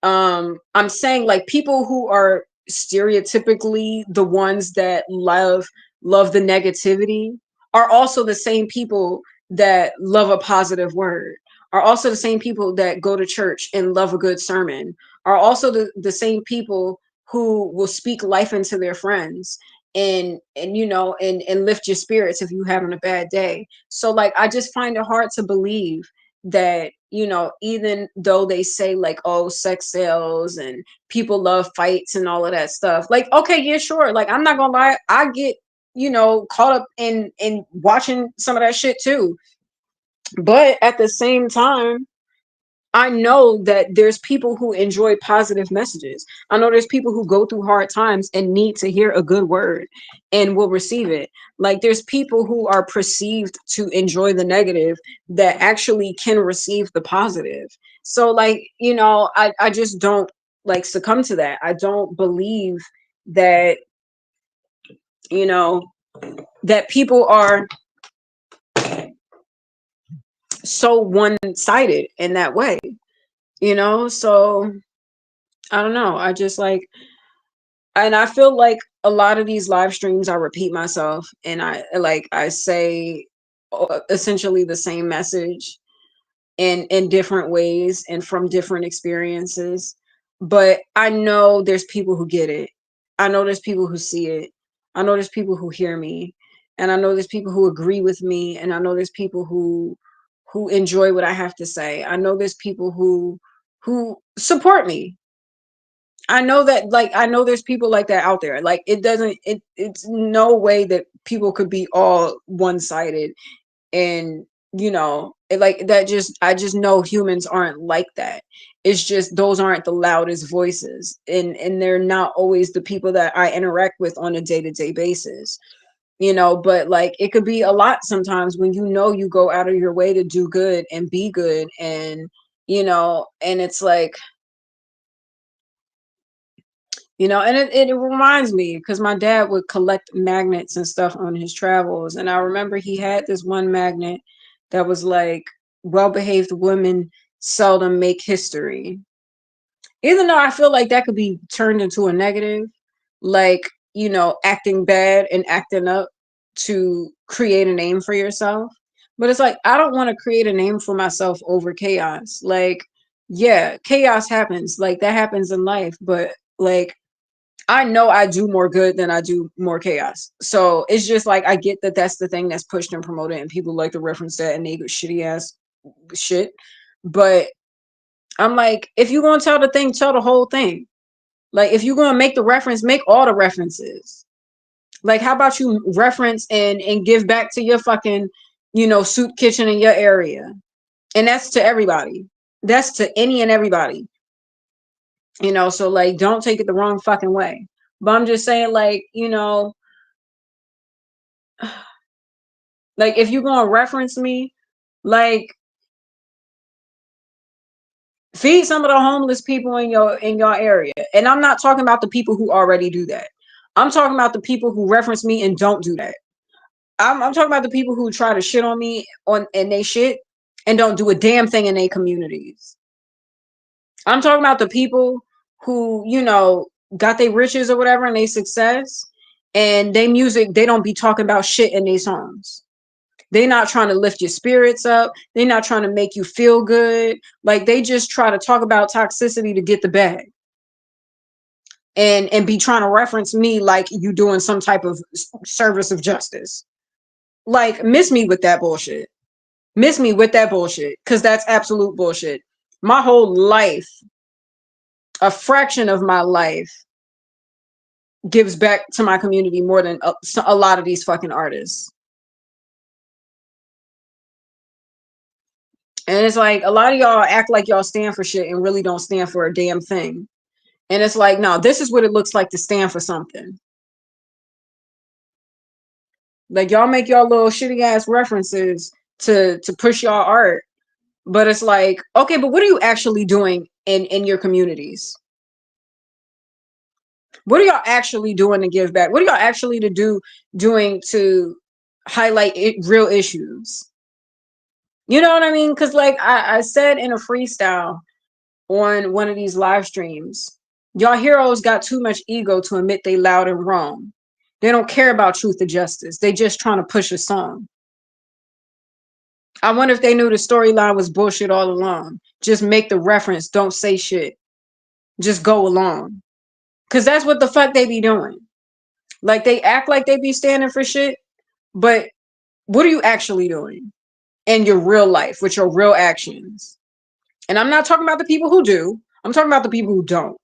I'm saying like people who are stereotypically the ones that love the negativity are also the same people that love a positive word, are also the same people that go to church and love a good sermon, are also the same people who will speak life into their friends and you know and lift your spirits if you're having a bad day. So like I just find it hard to believe that, you know, even though they say like, oh, sex sells and people love fights and all of that stuff, like, okay, yeah, sure, like I'm not gonna lie, I get, you know, caught up in watching some of that shit too. But at the same time, I know that there's people who enjoy positive messages. I know there's people who go through hard times and need to hear a good word and will receive it. Like there's people who are perceived to enjoy the negative that actually can receive the positive. So like, you know, I just don't like succumb to that. I don't believe that, you know, that people are so one-sided in that way, you know? So I don't know. I just like, and I feel like a lot of these live streams, I repeat myself and I say essentially the same message in different ways and from different experiences. But I know there's people who get it. I know there's people who see it. I know there's people who hear me, and I know there's people who agree with me, and I know there's people who enjoy what I have to say. I know there's people who support me. I know that, like, I know there's people like that out there. Like, it's no way that people could be all one-sided. And, you know, like that I just know humans aren't like that. It's just those aren't the loudest voices. And they're not always the people that I interact with on a day-to-day basis. You know, but like it could be a lot sometimes when you know you go out of your way to do good and be good and you know, and it's like you know, and it reminds me because my dad would collect magnets and stuff on his travels. And I remember he had this one magnet that was like, well behaved women seldom make history. Even though I feel like that could be turned into a negative, like, you know, acting bad and acting up to create a name for yourself. But it's like, I don't want to create a name for myself over chaos. Like, yeah, chaos happens. Like, that happens in life. But like, I know I do more good than I do more chaos. So it's just like I get that that's the thing that's pushed and promoted, and people like to reference that and they shitty ass shit. But I'm like, if you're gonna tell the thing, tell the whole thing. Like if you're gonna make the reference, make all the references. Like how about you reference and give back to your fucking, you know, soup kitchen in your area, and that's to everybody. That's to any and everybody. You know, so like don't take it the wrong fucking way. But I'm just saying, like, you know, like if you're gonna reference me, like feed some of the homeless people in your area. And I'm not talking about the people who already do that. I'm talking about the people who reference me and don't do that. I'm talking about the people who try to shit on me on and they shit and don't do a damn thing in their communities. I'm talking about the people who, you know, got their riches or whatever and they success and they music, they don't be talking about shit in these songs. They're not trying to lift your spirits up. They're not trying to make you feel good. Like they just try to talk about toxicity to get the bag. And be trying to reference me like you doing some type of service of justice. Like miss me with that bullshit. Miss me with that bullshit because that's absolute bullshit. My whole life, a fraction of my life gives back to my community more than a lot of these fucking artists. And it's like a lot of y'all act like y'all stand for shit and really don't stand for a damn thing. And it's like, no, this is what it looks like to stand for something. Like y'all make y'all little shitty ass references to push y'all art. But it's like, okay, but what are you actually doing in your communities? What are y'all actually doing to give back? What are y'all actually doing to highlight real issues? You know what I mean? Because like I said in a freestyle on one of these live streams, y'all heroes got too much ego to admit they loud and wrong. They don't care about truth or justice. They just trying to push a song. I wonder if they knew the storyline was bullshit all along. Just make the reference, don't say shit. Just go along. Cause that's what the fuck they be doing. Like they act like they be standing for shit, but what are you actually doing in your real life with your real actions? And I'm not talking about the people who do. I'm talking about the people who don't.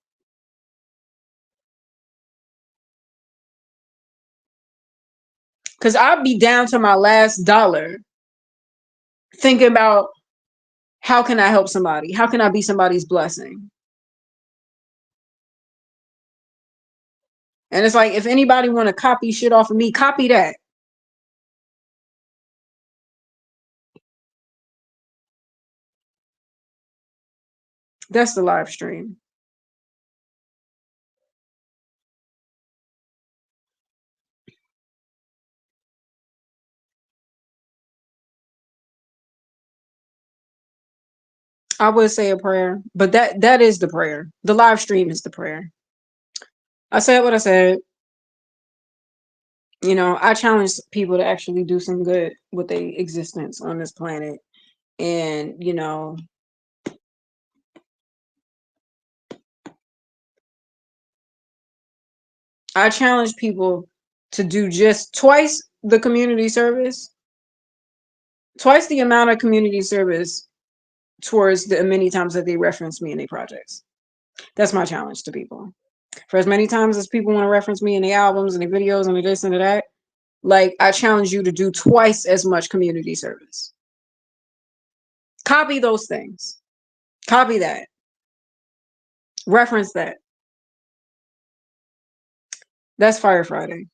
Cause I'd be down to my last dollar thinking about how can I help somebody? How can I be somebody's blessing? And it's like if anybody want to copy shit off of me, copy that. That's the live stream. I would say a prayer, but that is the prayer. The live stream is the prayer. I said what I said. You know, I challenge people to actually do some good with their existence on this planet. And, you know, I challenge people to do just twice the community service, twice the amount of community service towards the many times that they reference me in their projects. That's my challenge to people. For as many times as people want to reference me in their albums and their videos and this and that, like I challenge you to do twice as much community service. Copy those things. Copy that. Reference that. That's Fire Friday.